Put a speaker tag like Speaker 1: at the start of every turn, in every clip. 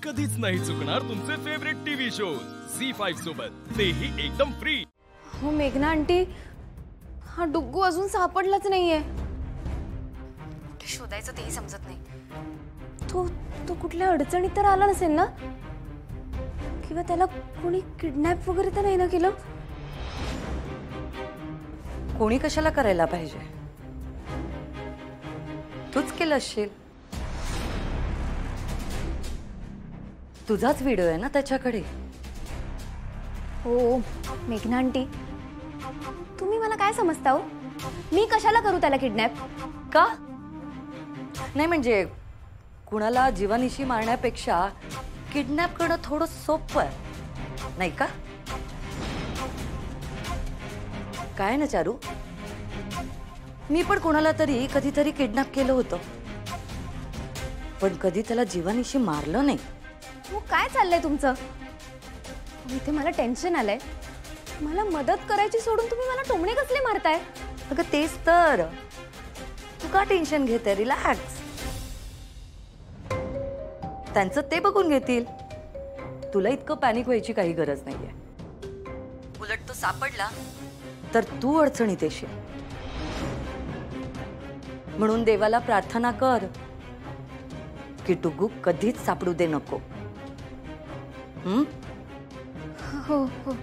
Speaker 1: कधीच नाही चुकणार तुमचे फेवरेट टीव्ही शोज झी5 सोबत, तेही एकदम फ्री।
Speaker 2: हो मेघना आंटी, हा डुग्गू अजून सापडलाच नाहीये। कुठे शोधायचं तेही समजत नाही। तो कुठल्या अडचणीत तर आला नसेल ना? किंवा त्याला कोणी किडनॅप वगैरे तर नाही ना केलं?
Speaker 3: कोणी कशाला करायला पाहिजे? तूच केलं असशील। तुझाच व्हिडिओ आहे ना त्याच्याकडे।
Speaker 2: हो मेघना आंटी, तुम्ही मला काय समजता हो? मी कशाला करू त्याला किडनॅप?
Speaker 3: का नाही म्हणजे कुणाला जीवानिशी मारण्यापेक्षा किडनॅप करणं थोडं सोपं आहे नाही का? काय ना चारू, मी पण कुणाला तरी कधीतरी किडनॅप केलं होतं, पण कधी त्याला जीवानिशी मारलं नाही।
Speaker 2: हो काय चाललंय तुमचं? इथे मला टेन्शन आलंय। मला मदत करायची सोडून तुम्ही मला टोमणे कसले मारताय?
Speaker 3: अगं तेच तर, तू का टेन्शन घेते? रिलॅक्स, त्यांचं ते बघून घेतील। तुला इतकं पॅनिक व्हायची काही गरज नाहीये। उलट तो सापडला तर तू अडचणीत येशील, म्हणून देवाला प्रार्थना कर की डुग्गू कधीच सापडू दे नको।
Speaker 2: हो हो।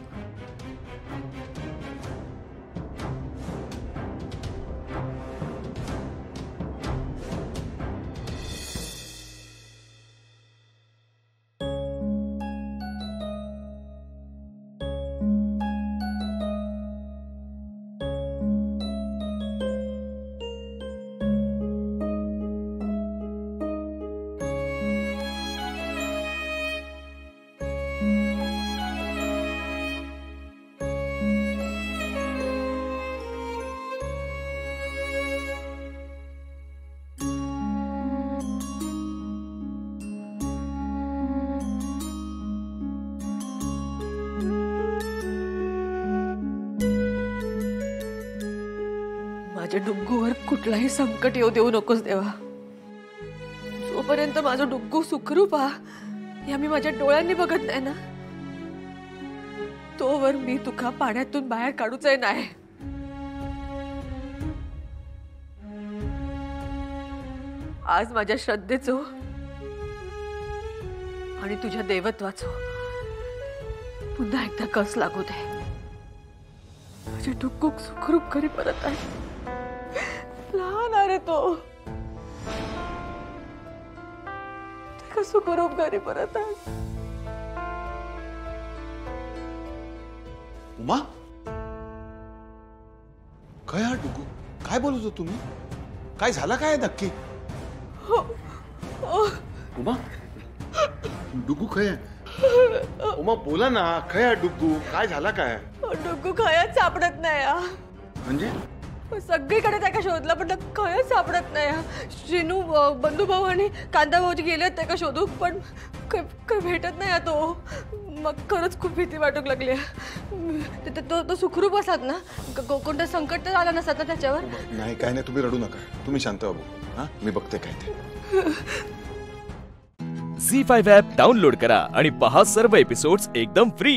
Speaker 4: माझ्या डुग्गूवर कुठलाही संकट येऊ देऊ नकोस देवा। जोपर्यंत माझा डुग्गू सुखरूप या मी माझ्या डोळ्यांनी बघत नाही ना, तोवर मी तुका पाण्यातून बाहेर काढूच नाही। आज माझ्या श्रद्धेचो आणि तुझ्या देवत्वाचो पुन्हा एकदा कस लागू दे। माझे डुग्गू सुखरूप घरी परत आहे। लहान आहे तो, सुखरूप घरी परत आहे।
Speaker 5: उमा, काय हा डुग्गू? काय बोलत होता तुम्ही? काय झालं काय नक्की? उमा, डुग्गू काय? उमा बोला ना, काय हा डुग्गू? काय झाला काय?
Speaker 4: डुग्गू खयच सापडत नाही।
Speaker 5: म्हणजे
Speaker 4: सगळीकडे त्याला शोधला पण खयच सापडत नाही। श्रीनू, बंधू भाऊ आणि कांदा भाऊजी गेले त्याला शोधू, पण काही भेटत नाही तो। मग खरंच खूप भीती वाटू लागली। तो सुखरूप असतात ना? कोणतं संकट तर आलं नसतात ना त्याच्यावर?
Speaker 5: नाही काय नाही, तुम्ही रडू नका, तुम्ही शांत व्हा। हा मी बघते काय ते।
Speaker 1: झी5 ॲप डाउनलोड करा आणि पहा सर्व एपिसोड्स एकदम फ्री।